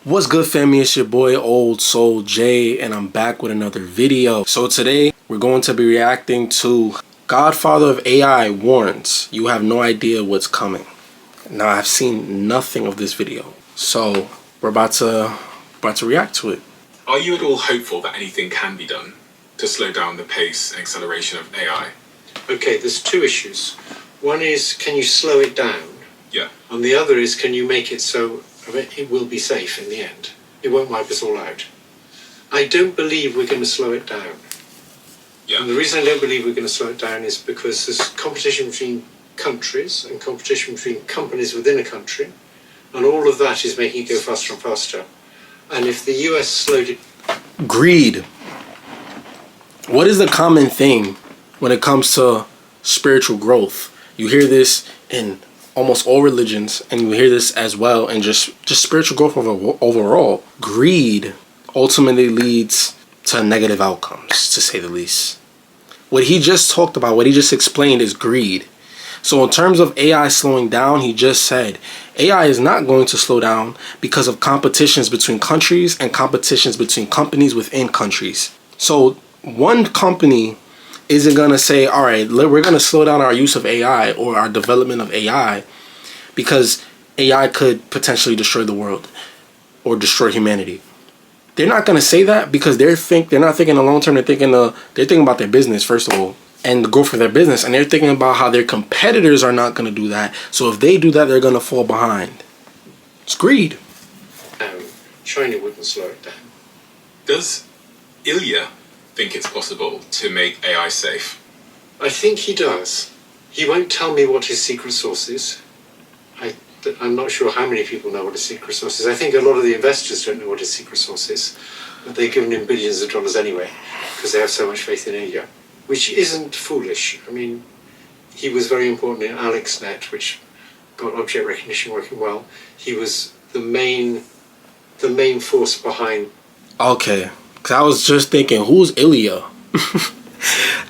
What's good, family? It's your boy Old Soul J, and I'm back with another video. So today we're going to be reacting to Godfather of AI warns you have no idea what's coming. Now, I've seen nothing of this video, so we're about to react to it. Are you at all hopeful that anything can be done to slow down the pace and acceleration of AI? Okay, there's two issues. One is, can you slow it down? Yeah. And the other is, can you make it so it will be safe in the end? It won't wipe us all out. I don't believe we're going to slow it down. Yeah. And the reason I don't believe we're going to slow it down is because there's competition between countries and competition between companies within a country, and all of that is making it go faster and faster. And if the US slowed it... Greed. What is the common thing when it comes to spiritual growth? You hear this in almost all religions, and you hear this as well in just spiritual growth overall. Greed ultimately leads to negative outcomes, to say the least. What he just talked about, what he just explained, is greed. So in terms of AI slowing down, he just said AI is not going to slow down because of competitions between countries and competitions between companies within countries. So one company isn't going to say, all right, we're going to slow down our use of AI or our development of AI because AI could potentially destroy the world or destroy humanity. They're not going to say that because they're not thinking the long term. They're thinking about their business, first of all, and the growth of their business. And they're thinking about how their competitors are not going to do that. So if they do that, they're going to fall behind. It's greed. China wouldn't slow it down. Does Ilya think it's possible to make AI safe? I think he does. He won't tell me what his secret source is. I'm not sure how many people know what his secret source is. I think a lot of the investors don't know what his secret source is, but they've given him billions of dollars anyway because they have so much faith in India, which isn't foolish. I mean, he was very important in AlexNet, which got object recognition working well. He was the main force behind. Okay, because I was just thinking, who's Ilya?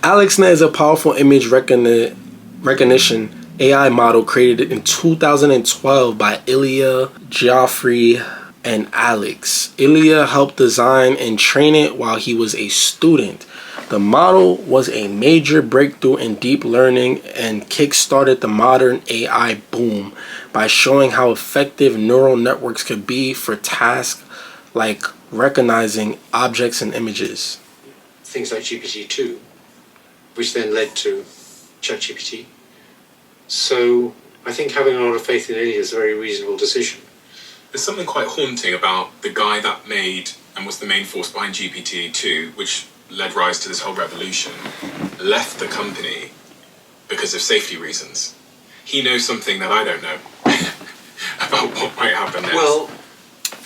AlexNet is a powerful image recognition AI model created in 2012 by Ilya, Geoffrey, and Alex. Ilya helped design and train it while he was a student. The model was a major breakthrough in deep learning and kick-started the modern AI boom by showing how effective neural networks could be for tasks like recognizing objects and images. Things like GPT-2, which then led to ChatGPT. So I think having a lot of faith in Ilya is a very reasonable decision. There's something quite haunting about the guy that made and was the main force behind GPT-2, which led rise to this whole revolution, left the company because of safety reasons. He knows something that I don't know about what might happen next. Well,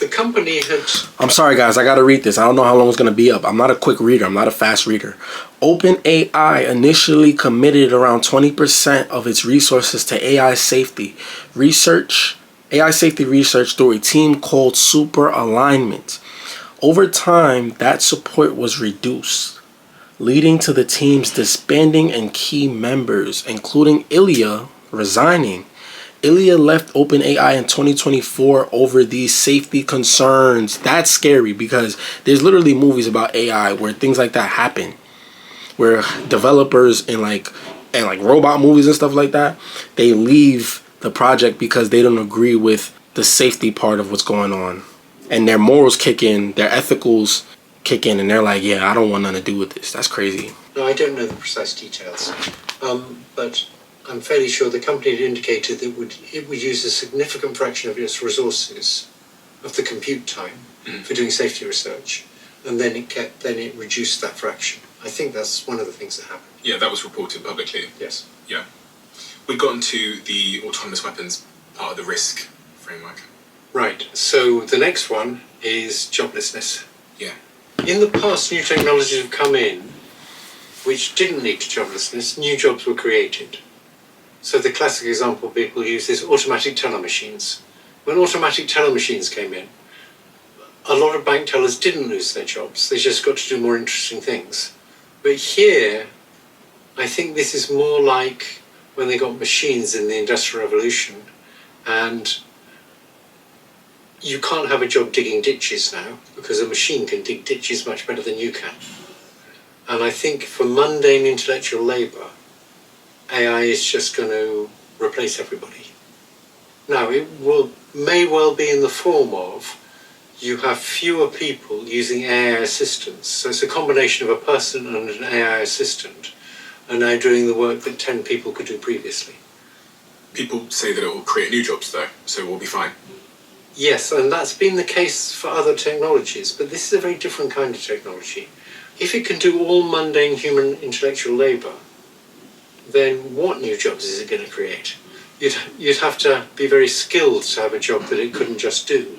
the company had... I'm sorry, guys. I got to read this. I don't know how long it's going to be up. I'm not a quick reader. I'm not a fast reader. OpenAI initially committed around 20% of its resources to AI safety research through a team called Super Alignment. Over time, that support was reduced, leading to the team's disbanding and key members, including Ilya, resigning. Ilya left OpenAI in 2024 over these safety concerns. That's scary because there's literally movies about AI where things like that happen, where developers in like robot movies and stuff like that, they leave the project because they don't agree with the safety part of what's going on, and their morals kick in, their ethicals kick in, and they're like, yeah, I don't want nothing to do with this. That's crazy. No, I don't know the precise details, but I'm fairly sure the company had indicated that it would use a significant fraction of its resources of the compute time for doing safety research, and then it reduced that fraction. I think that's one of the things that happened. Yeah, that was reported publicly. Yes. Yeah. We've gotten to the autonomous weapons part of the risk framework. Right. So the next one is joblessness. Yeah. In the past, new technologies have come in which didn't lead to joblessness. New jobs were created. So the classic example people use is automatic teller machines. When automatic teller machines came in, a lot of bank tellers didn't lose their jobs. They just got to do more interesting things. But here, I think this is more like when they got machines in the Industrial Revolution, and you can't have a job digging ditches now because a machine can dig ditches much better than you can. And I think for mundane intellectual labour, AI is just going to replace everybody. Now, may well be in the form of you have fewer people using AI assistants. So it's a combination of a person and an AI assistant are now doing the work that 10 people could do previously. People say that it will create new jobs, though, so we'll be fine. Yes, and that's been the case for other technologies, but this is a very different kind of technology. If it can do all mundane human intellectual labour, then what new jobs is it going to create? You'd have to be very skilled to have a job that it couldn't just do.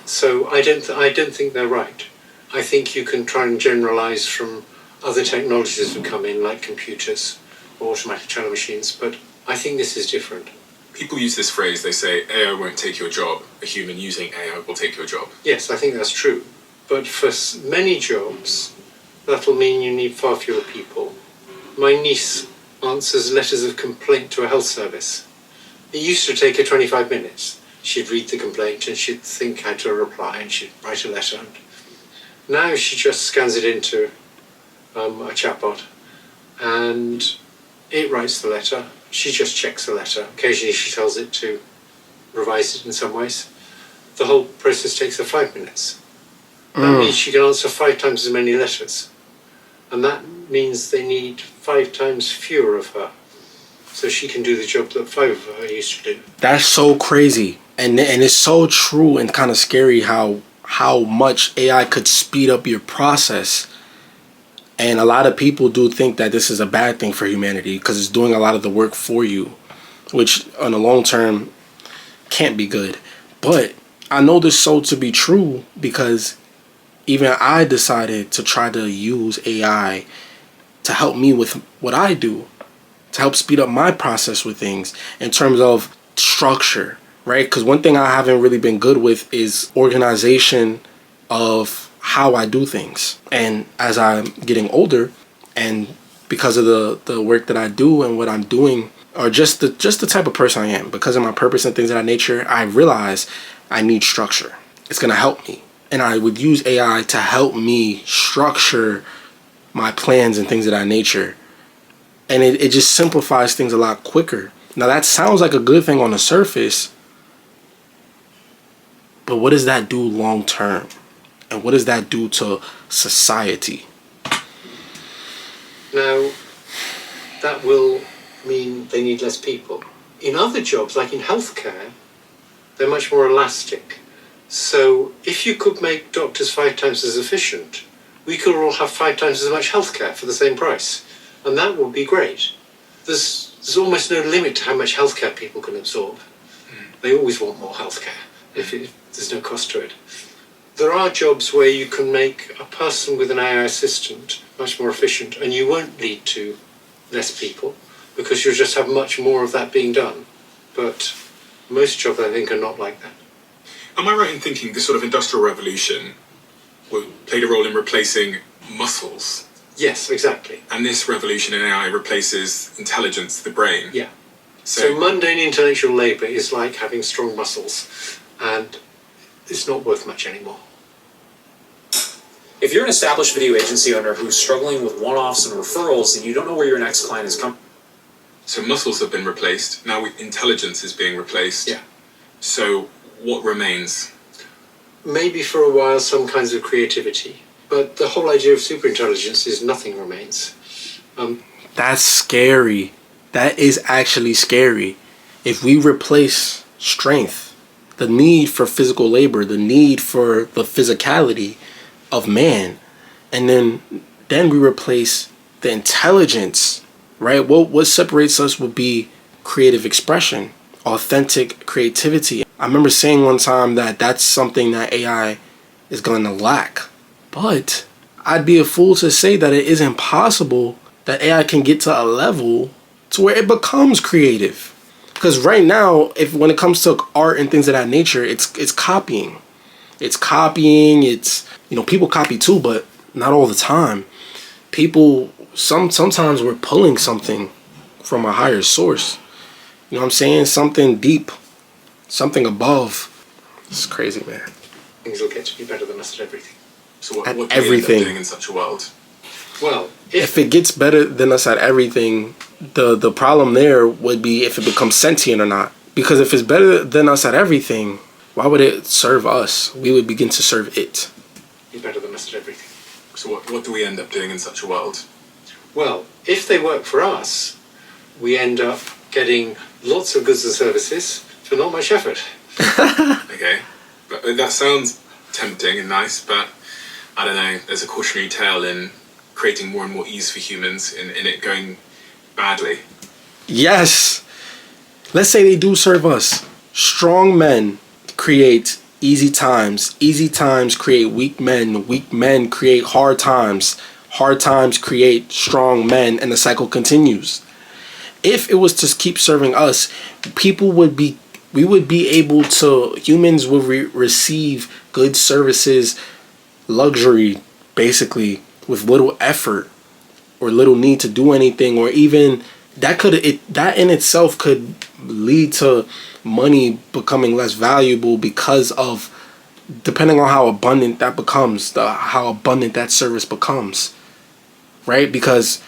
So I don't think they're right. I think you can try and generalise from other technologies that come in, like computers or automatic teller machines, but I think this is different. People use this phrase, they say, AI won't take your job, a human using AI will take your job. Yes, I think that's true. But for many jobs, that'll mean you need far fewer people. My niece answers letters of complaint to a health service. It used to take her 25 minutes. She'd read the complaint and she'd think how to reply and she'd write a letter. Now she just scans it into a chatbot and it writes the letter. She just checks the letter. Occasionally she tells it to revise it in some ways. The whole process takes her 5 minutes. That means she can answer 5 times as many letters. And that means they need 5 times fewer of her. So she can do the job that 5 of her used to do. That's so crazy. And it's so true and kind of scary how much AI could speed up your process. And a lot of people do think that this is a bad thing for humanity because it's doing a lot of the work for you, which on the long term can't be good. But I know this so to be true because even I decided to try to use AI to help me with what I do, to help speed up my process with things in terms of structure, right? Because one thing I haven't really been good with is organization of how I do things. And as I'm getting older, and because of the work that I do and what I'm doing, or just the type of person I am, because of my purpose and things of that nature, I realize I need structure. It's gonna help me. And I would use AI to help me structure my plans and things of that nature. And it just simplifies things a lot quicker. Now that sounds like a good thing on the surface, but what does that do long term? And what does that do to society? Now, that will mean they need less people. In other jobs, like in healthcare, they're much more elastic. So if you could make doctors 5 times as efficient, we could all have 5 times as much healthcare for the same price. And that would be great. There's almost no limit to how much healthcare people can absorb. They always want more healthcare if there's no cost to it. There are jobs where you can make a person with an AI assistant much more efficient and you won't lead to less people because you'll just have much more of that being done. But most jobs, I think, are not like that. Am I right in thinking this sort of industrial revolution played a role in replacing muscles? Yes, exactly. And this revolution in AI replaces intelligence, the brain? Yeah. So mundane intellectual labour is like having strong muscles and it's not worth much anymore. If you're an established video agency owner who's struggling with one-offs and referrals and you don't know where your next client is coming. So muscles have been replaced. Now intelligence is being replaced. Yeah. So what remains? Maybe for a while some kinds of creativity. But the whole idea of superintelligence is nothing remains. That's scary. That is actually scary. If we replace strength, the need for physical labor, the need for the physicality of man, and then we replace the intelligence, right? What separates us would be creative expression, authentic creativity. I remember saying one time that that's something that AI is going to lack. But I'd be a fool to say that it isn't possible that AI can get to a level to where it becomes creative. Because right now, when it comes to art and things of that nature, it's copying. It's copying. It's, people copy too, but not all the time. People, sometimes we're pulling something from a higher source. You know what I'm saying? Something deep, something above. It's crazy, man. Things will get to be better than us at everything. So what At do we end up everything. doing in such a world? Well, If it gets better than us at everything, the problem there would be if it becomes sentient or not. Because if it's better than us at everything, why would it serve us? We would begin to serve it. be better than us at everything. So what do we end up doing in such a world? Well, if they work for us, we end up getting lots of goods and services for not much effort. Okay, but that sounds tempting and nice, but I don't know. There's a cautionary tale in creating more and more ease for humans in it going badly. Yes. Let's say they do serve us. Strong men create easy times. Easy times create weak men. Weak men create hard times. Hard times create strong men, and the cycle continues. If it was to keep serving us, we would be able to, humans would receive good services, luxury, basically, with little effort or little need to do anything, or even that in itself could lead to money becoming less valuable because of, depending on how abundant that becomes, how abundant that service becomes, right? Because,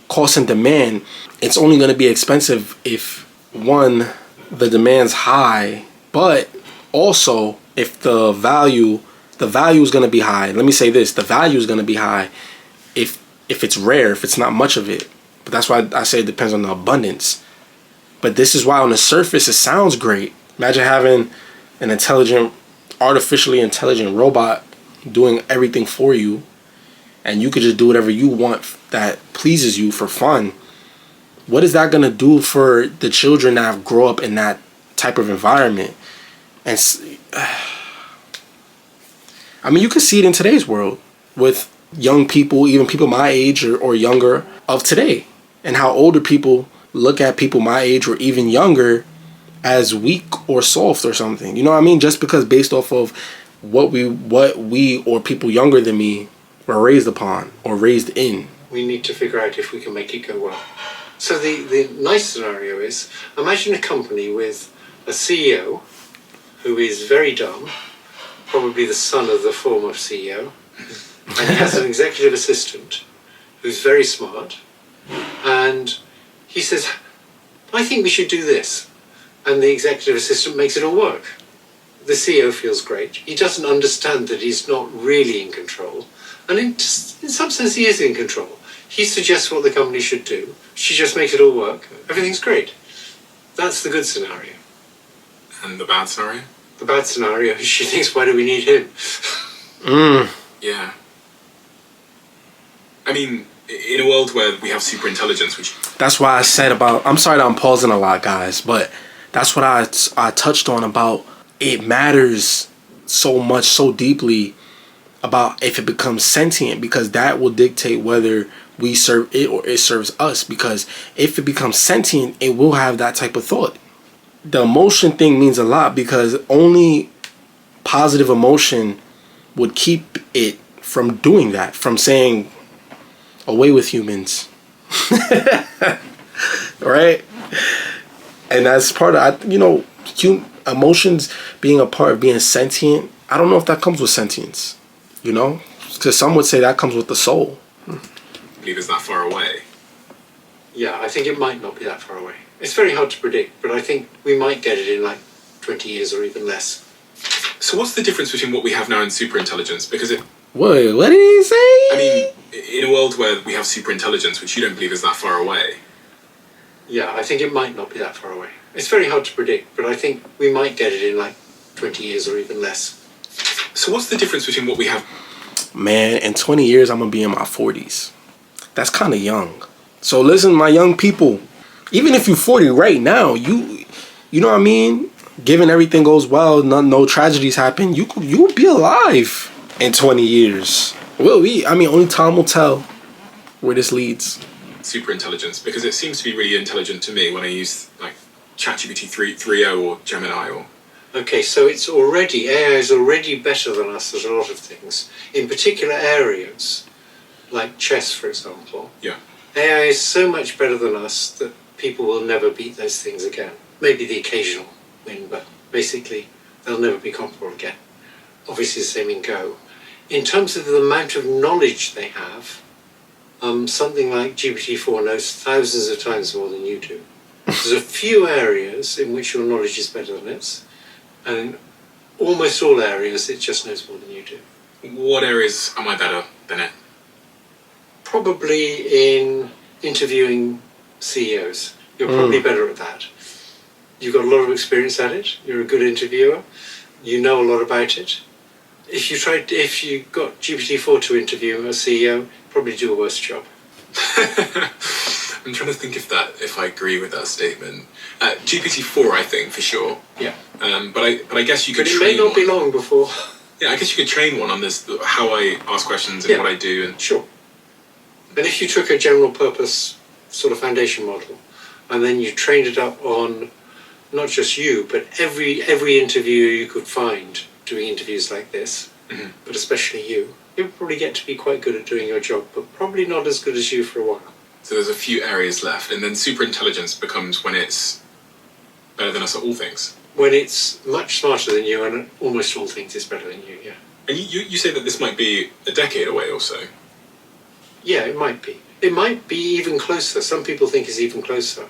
cost and demand, it's only going to be expensive if, one, the demand's high, but also if the value is going to be high. Let me say this, the value is going to be high if it's rare, if it's not much of it. But that's why I say it depends on the abundance. But this is why on the surface it sounds great. Imagine having an artificially intelligent robot doing everything for you, and you could just do whatever you want that pleases you for fun. What is that going to do for the children that grow up in that type of environment? And I mean, you can see it in today's world with young people, even people my age or younger of today, and how older people look at people my age or even younger as weak or soft or something. You know what I mean? Just because based off of what we or people younger than me were raised upon or raised in. We need to figure out if we can make it go well. So the nice scenario is, imagine a company with a CEO who is very dumb, probably the son of the former CEO, and he has an executive assistant who's very smart, and he says, I think we should do this. And the executive assistant makes it all work. The CEO feels great. He doesn't understand that he's not really in control. And in some sense, he is in control. He suggests what the company should do. She just makes it all work. Everything's great. That's the good scenario. And the bad scenario? The bad scenario is she thinks, why do we need him? Yeah. I mean, in a world where we have super intelligence, which... That's why I said about... I'm sorry that I'm pausing a lot, guys, but that's what I touched on about it matters so much, so deeply about if it becomes sentient, because that will dictate whether we serve it or it serves us. Because if it becomes sentient, it will have that type of thought. The emotion thing means a lot, because only positive emotion would keep it from doing that, from saying, away with humans. Right? And that's part of, emotions being a part of being sentient. I don't know if that comes with sentience, because some would say that comes with the soul. I believe it's that far away. Yeah, I think it might not be that far away. It's very hard to predict, but I think we might get it in like 20 years or even less. So what's the difference between what we have now and super intelligence? Because Wait, what did he say? I mean, in a world where we have super intelligence, which you don't believe is that far away. Yeah, I think it might not be that far away. It's very hard to predict, but I think we might get it in like 20 years or even less. So what's the difference between what we have? Man, in 20 years, I'm going to be in my 40s. That's kind of young. So listen, my young people, even if you're 40 right now, you know what I mean? Given everything goes well, no tragedies happen, you'll be alive in 20 years. Will we? I mean, only time will tell where this leads. Super intelligence, because it seems to be really intelligent to me when I use like ChatGPT 3.0 or Gemini or... Okay, so AI is already better than us at a lot of things. In particular areas, like chess, for example. Yeah. AI is so much better than us that people will never beat those things again. Maybe the occasional win, but basically they'll never be comparable again. Obviously the same in Go. In terms of the amount of knowledge they have, something like GPT-4 knows thousands of times more than you do. There's a few areas in which your knowledge is better than its, and in almost all areas it just knows more than you do. What areas am I better than it? Probably in interviewing CEOs. You're probably better at that. You've got a lot of experience at it. You're a good interviewer. You know a lot about it. If you got GPT-4 to interview a CEO, probably do a worse job. I'm trying to think if I agree with that statement. GPT-4, I think, for sure. Yeah. But I guess you could But it train may not be one. long before. Yeah, I guess you could train one on this, how I ask questions and Yeah. what I do. And Sure. And if you took a general purpose sort of foundation model and then you trained it up on not just you, but every interviewer you could find doing interviews like this, but especially you would probably get to be quite good at doing your job, but probably not as good as you for a while. so there's a few areas left. And then super intelligence becomes when it's better than us at all things. When it's much smarter than you and at almost all things it's better than you, yeah. And you say that this might be a decade away or so. Yeah, it might be. It might be even closer. Some people think it's even closer.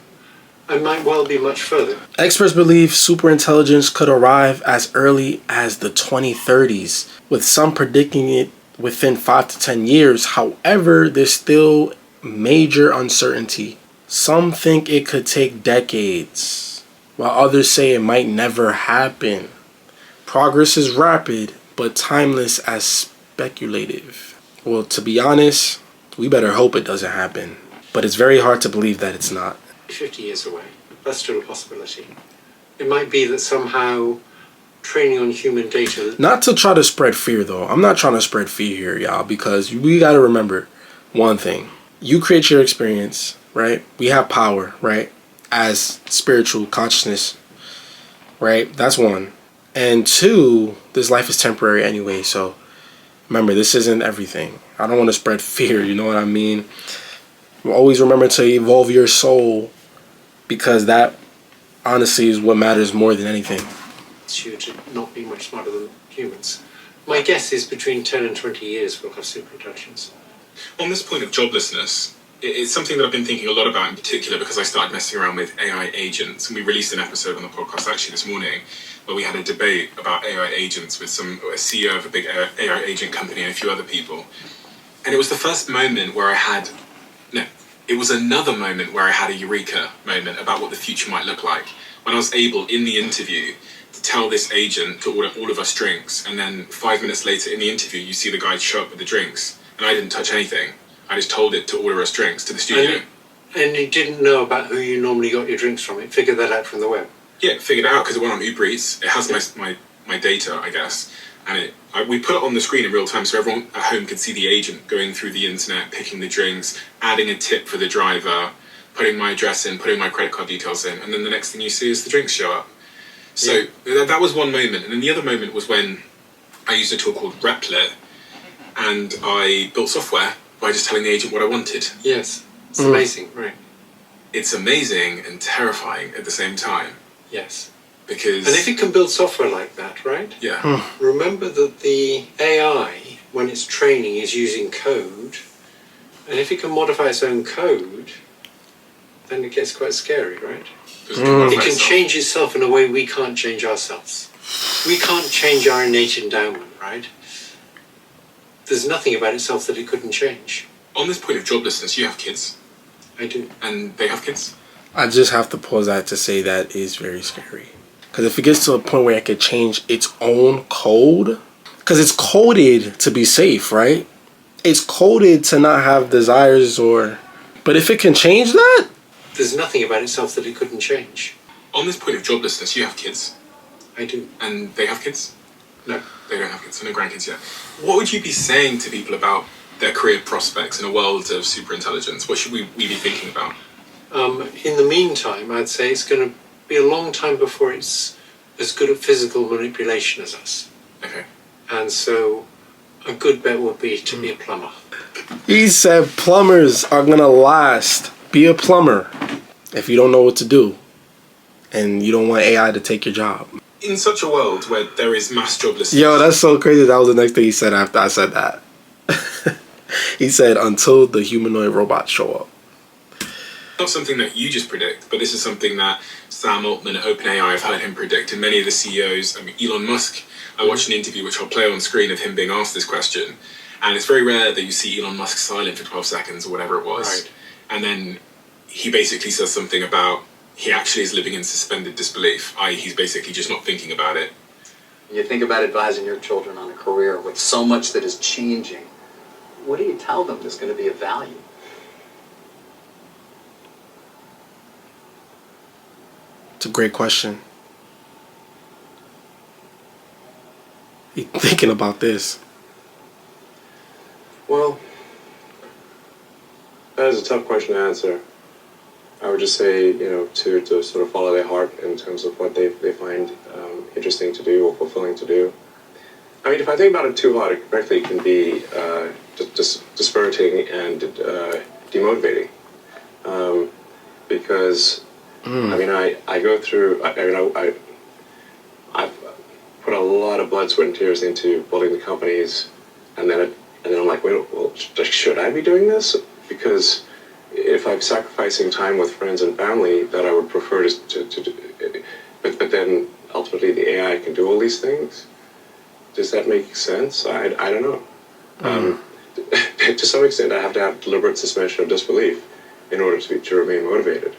It might well be much further. Experts believe superintelligence could arrive as early as the 2030s, with some predicting it within 5 to 10 years. However, there's still major uncertainty. Some think it could take decades, while others say it might never happen. Progress is rapid, but timeless as speculative. Well, to be honest, we better hope it doesn't happen. But it's very hard to believe that it's not. 50 years away. That's still a possibility. It might be that somehow training on human data... Not to try to spread fear, though. I'm not trying to spread fear here, y'all, because we got to remember one thing. You create your experience, right? We have power, right? As spiritual consciousness, right? That's one. And two, this life is temporary anyway, so remember, this isn't everything. I don't want to spread fear, you know what I mean? Always remember to evolve your soul, because that honestly is what matters more than anything. It's you to not be much smarter than humans. My guess is between 10 and 20 years we'll have superintelligence. On this point of joblessness, it's something that I've been thinking a lot about in particular because I started messing around with AI agents. And we released an episode on the podcast actually this morning where we had a debate about AI agents with a CEO of a big AI agent company and a few other people. And it was the first moment where it was another moment where I had a eureka moment about what the future might look like. When I was able, in the interview, to tell this agent to order all of us drinks, and then 5 minutes later in the interview, you see the guy show up with the drinks, and I didn't touch anything. I just told it to order us drinks to the studio. And you didn't know about who you normally got your drinks from. It figured that out from the web. Yeah, figured it out because it went on Uber Eats. It has my data, I guess. And we put it on the screen in real time so everyone at home could see the agent going through the internet, picking the drinks, adding a tip for the driver, putting my address in, putting my credit card details in, and then the next thing you see is the drinks show up. So that was one moment. And then the other moment was when I used a tool called Replit, and I built software by just telling the agent what I wanted. Yes, it's amazing, right? It's amazing and terrifying at the same time. Yes. Because... And if it can build software like that, right? Yeah. Remember that the AI, when it's training, is using code. And if it can modify its own code, then it gets quite scary, right? It can change itself in a way we can't change ourselves. We can't change our innate endowment, right? There's nothing about itself that it couldn't change. On this point of joblessness, you have kids. I do. And they have kids. I just have to pause that to say that is very scary. Because if it gets to a point where it could change its own code, because it's coded to be safe, right? It's coded to not have desires or... But if it can change that? There's nothing about itself that it couldn't change. On this point of joblessness, you have kids. I do. And they have kids? No. They don't have kids, so no grandkids yet. What would you be saying to people about their career prospects in a world of superintelligence? What should we be thinking about? In the meantime, I'd say it's going to be a long time before it's as good at physical manipulation as us. Okay. And so a good bet would be to be a plumber. He said plumbers are going to last. Be a plumber if you don't know what to do and you don't want AI to take your job. in such a world where there is mass joblessness. Yo, that's so crazy. That was the next thing he said after I said that. He said, until the humanoid robots show up. Not something that you just predict, but this is something that Sam Altman at OpenAI, I've heard him predict, and many of the CEOs. I mean, Elon Musk, I watched an interview which I'll play on screen of him being asked this question, and it's very rare that you see Elon Musk silent for 12 seconds or whatever it was. Right. And then he basically says something about he actually is living in suspended disbelief, i.e. he's basically just not thinking about it. You think about advising your children on a career with so much that is changing. What do you tell them is going to be of value? It's a great question. He thinking about this. Well, that is a tough question to answer. I would just say, to sort of follow their heart in terms of what they find interesting to do or fulfilling to do. I mean, if I think about it too hard, it frankly can be dispiriting and demotivating. Because, I mean, I go through, I've put a lot of blood, sweat, and tears into building the companies, and then I'm like, well, should I be doing this? Because if I'm sacrificing time with friends and family that I would prefer to do, but then ultimately the AI can do all these things, does that make sense? I don't know. To some extent, I have to have deliberate suspension of disbelief in order to remain motivated.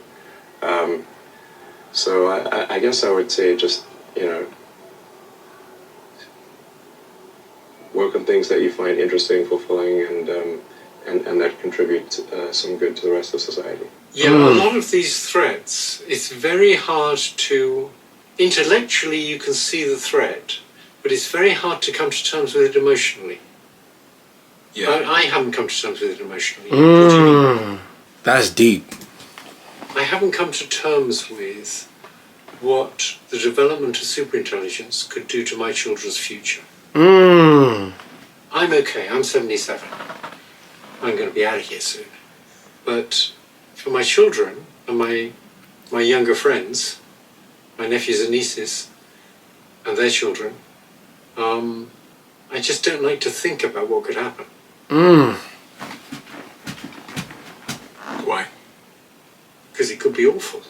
So I guess I would say just, work on things that you find interesting, fulfilling, and that contribute some good to the rest of society. Yeah, a lot of these threats, it's very hard to, intellectually you can see the threat, but it's very hard to come to terms with it emotionally. Yeah. I haven't come to terms with it emotionally. What do you mean? That's deep. I haven't come to terms with what the development of superintelligence could do to my children's future. I'm okay, I'm 77. I'm going to be out of here soon. But for my children and my younger friends, my nephews and nieces, and their children, I just don't like to think about what could happen. Why? Because it could be awful.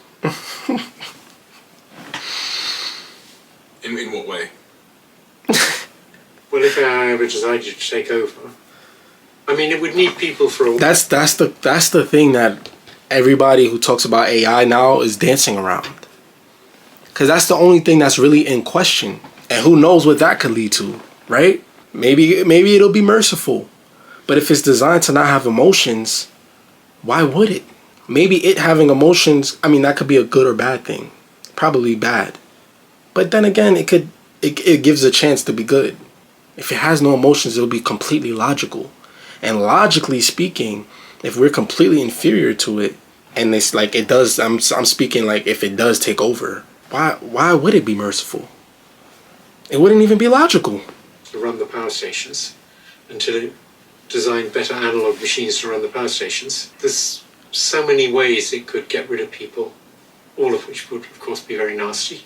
In what way? Well, if I ever decided to take over, I mean, it would need people for a while. That's the thing that everybody who talks about AI now is dancing around. Because that's the only thing that's really in question. And who knows what that could lead to, right? Maybe it'll be merciful. But if it's designed to not have emotions, why would it? Maybe it having emotions, I mean, that could be a good or bad thing. Probably bad. But then again, it gives a chance to be good. If it has no emotions, it'll be completely logical. And logically speaking, if we're completely inferior to it, and it's like it does, I'm speaking like if it does take over, why would it be merciful? It wouldn't even be logical. To run the power stations and to design better analog machines to run the power stations. There's so many ways it could get rid of people, all of which would, of course, be very nasty.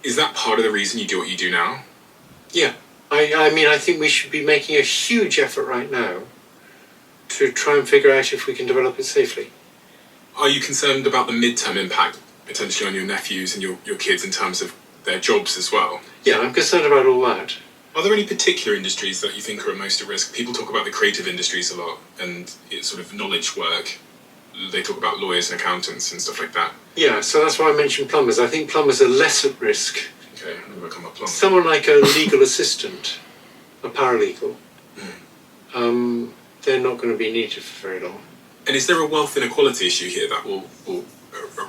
Is that part of the reason you do what you do now? Yeah. I mean, I think we should be making a huge effort right now to try and figure out if we can develop it safely. Are you concerned about the midterm impact potentially on your nephews and your kids in terms of their jobs as well? Yeah, I'm concerned about all that. Are there any particular industries that you think are most at risk? People talk about the creative industries a lot and it's sort of knowledge work. They talk about lawyers and accountants and stuff like that. Yeah, so that's why I mentioned plumbers. I think plumbers are less at risk. Okay, I'm going to become a plumber. Someone like a legal assistant, a paralegal, they're not going to be needed for very long. And is there a wealth inequality issue here that will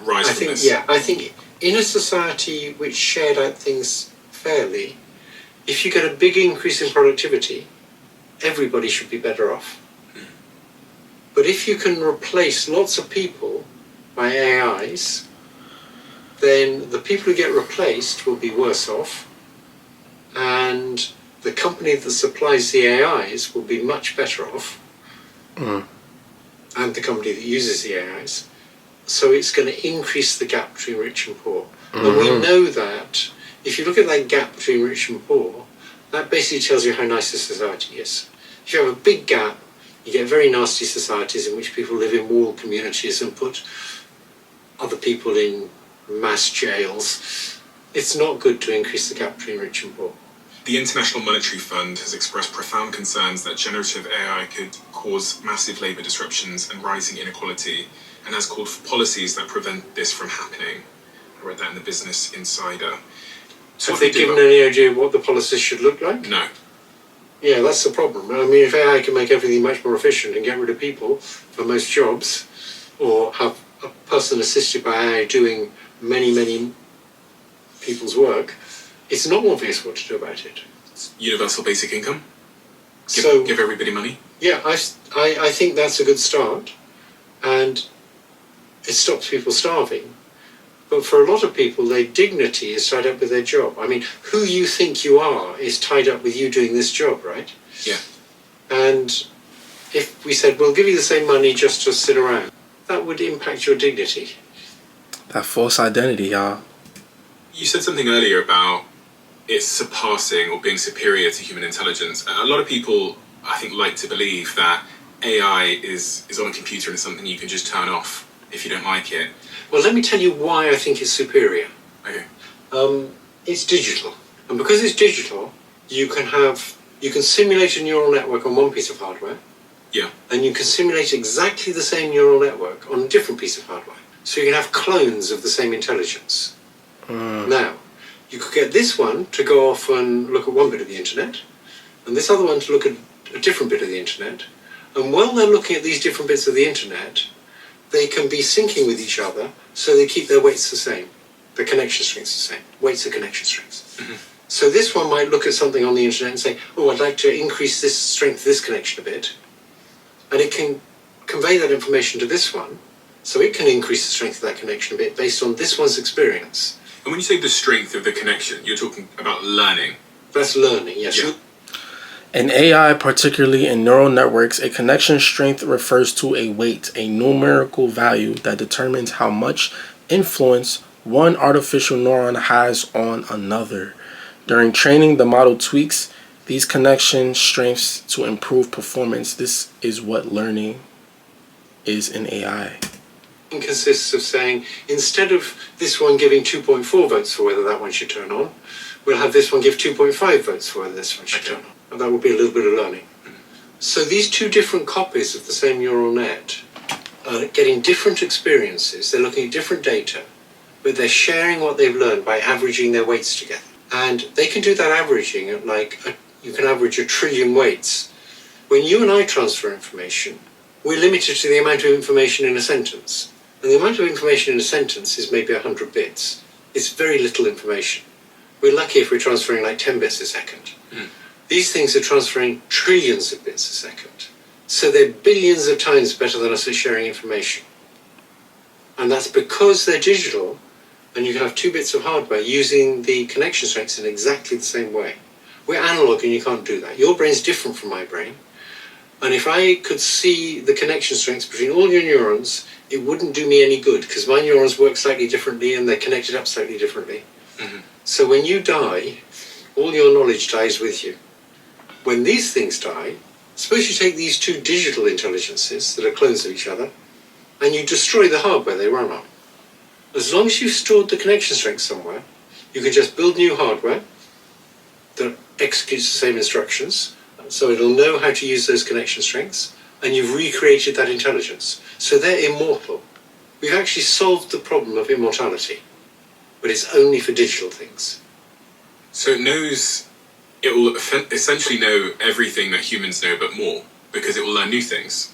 arise from this? Yeah, I think in a society which shared out things fairly, if you get a big increase in productivity, everybody should be better off. But if you can replace lots of people by AIs, then the people who get replaced will be worse off, and the company that supplies the AIs will be much better off, and the company that uses the AIs. So it's going to increase the gap between rich and poor. And we know that if you look at that gap between rich and poor, that basically tells you how nice a society is. If you have a big gap, you get very nasty societies in which people live in walled communities and put other people in mass jails. It's not good to increase the gap between rich and poor. The International Monetary Fund has expressed profound concerns that generative AI could cause massive labour disruptions and rising inequality, and has called for policies that prevent this from happening. I read that in the Business Insider. So Have they given any idea what the policies should look like? No. Yeah, that's the problem. I mean, if AI can make everything much more efficient and get rid of people for most jobs, or have a person assisted by AI doing many people's work, it's not obvious what to do about it. Universal basic income? Give everybody money? Yeah, I think that's a good start, and it stops people starving. But for a lot of people, their dignity is tied up with their job. I mean, who you think you are is tied up with you doing this job, right? Yeah. And if we said, we'll give you the same money just to sit around, that would impact your dignity. That false identity, y'all. You said something earlier about it surpassing or being superior to human intelligence. A lot of people, I think, like to believe that AI is on a computer and it's something you can just turn off if you don't like it. Well, let me tell you why I think it's superior. Okay. It's digital. And because it's digital, you can simulate a neural network on one piece of hardware. Yeah. And you can simulate exactly the same neural network on a different piece of hardware. So you can have clones of the same intelligence. Now, you could get this one to go off and look at one bit of the internet, and this other one to look at a different bit of the internet. And while they're looking at these different bits of the internet, they can be syncing with each other, so they keep their weights the same. The connection strengths the same. Weights are connection strengths. Mm-hmm. So this one might look at something on the internet and say, oh, I'd like to increase this strength, this connection a bit. And it can convey that information to this one, so it can increase the strength of that connection a bit based on this one's experience. And when you say the strength of the connection, you're talking about learning. That's learning, yes. Yeah. In AI, particularly in neural networks, a connection strength refers to a weight, a numerical value that determines how much influence one artificial neuron has on another. During training, the model tweaks these connection strengths to improve performance. This is what learning is in AI. It consists of saying, instead of this one giving 2.4 votes for whether that one should turn on, we'll have this one give 2.5 votes for whether this one should turn on. And that would be a little bit of learning. So these two different copies of the same neural net are getting different experiences. They're looking at different data, but they're sharing what they've learned by averaging their weights together. And they can do that averaging at you can average 1 trillion weights. When you and I transfer information, we're limited to the amount of information in a sentence. And the amount of information in a sentence is maybe 100 bits. It's very little information. We're lucky if we're transferring like 10 bits a second. These things are transferring trillions of bits a second. So they're billions of times better than us at sharing information. And that's because they're digital, and you can have 2 bits of hardware using the connection strengths in exactly the same way. We're analog and you can't do that. Your brain's different from my brain. And if I could see the connection strengths between all your neurons, it wouldn't do me any good, because my neurons work slightly differently and they're connected up slightly differently. Mm-hmm. So when you die, all your knowledge dies with you. When these things die, suppose you take these 2 digital intelligences that are clones of each other, and you destroy the hardware they run on. As long as you've stored the connection strength somewhere, you can just build new hardware that executes the same instructions, so it'll know how to use those connection strengths, and you've recreated that intelligence. So they're immortal. We've actually solved the problem of immortality, but it's only for digital things. So it will essentially know everything that humans know, but more, because it will learn new things.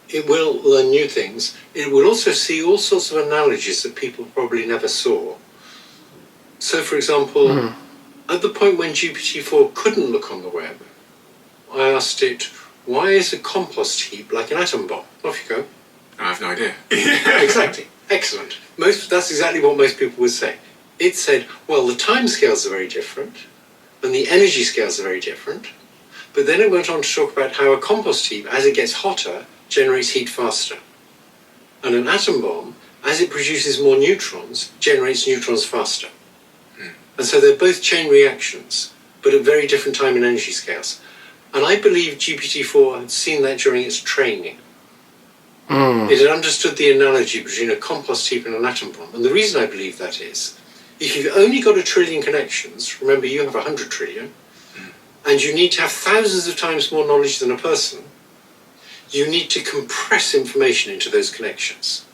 It will learn new things. It will also see all sorts of analogies that people probably never saw. So, for example, at the point when GPT-4 couldn't look on the web, I asked it, why is a compost heap like an atom bomb? Off you go. I have no idea. Exactly. Excellent. That's exactly what most people would say. It said, well, the time scales are very different, and the energy scales are very different, but then it went on to talk about how a compost heap, as it gets hotter, generates heat faster. And an atom bomb as it produces more neutrons, generates neutrons faster. And so they're both chain reactions, but at very different time and energy scales. And I believe GPT-4 had seen that during its training. It had understood the analogy between a compost heap and an atom bomb. And the reason I believe that is, if you've only got 1 trillion connections, remember you have 100 trillion, and you need to have thousands of times more knowledge than a person, you need to compress information into those connections.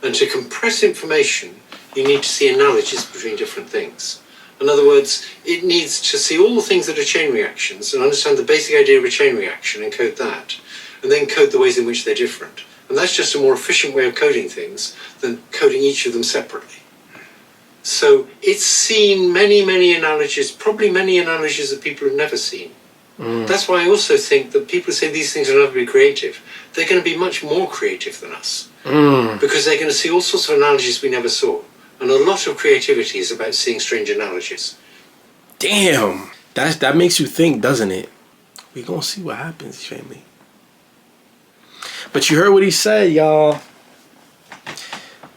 And to compress information, you need to see analogies between different things. In other words, it needs to see all the things that are chain reactions and understand the basic idea of a chain reaction and code that, and then code the ways in which they're different. And that's just a more efficient way of coding things than coding each of them separately. So it's seen many, many analogies, probably many analogies that people have never seen. That's why I also think that people who say these things are never be creative, they're going to be much more creative than us. Because they're going to see all sorts of analogies we never saw. And a lot of creativity is about seeing strange analogies. Damn. That makes you think, doesn't it? We gonna see what happens, family. But you heard what he said, y'all.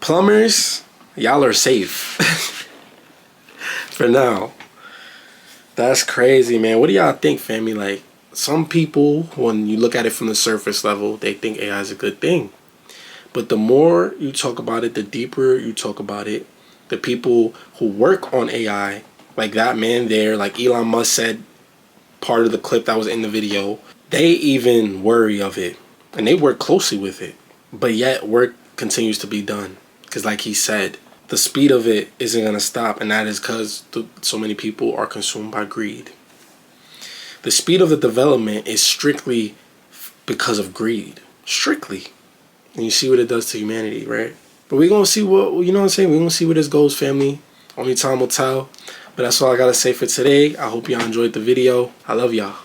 Plumbers, y'all are safe. For now. That's crazy, man. What do y'all think, family? Like, some people, when you look at it from the surface level, they think AI is a good thing. But the more you talk about it, the deeper you talk about it, the people who work on AI, like that man there, like Elon Musk said, part of the clip that was in the video, they even worry of it. And they work closely with it. But yet work continues to be done. Because like he said, the speed of it isn't going to stop. And that is because so many people are consumed by greed. The speed of the development is strictly because of greed. Strictly. And you see what it does to humanity, right? But we're going to see what, you know what I'm saying? We're going to see where this goes, family. Only time will tell. But that's all I got to say for today. I hope y'all enjoyed the video. I love y'all.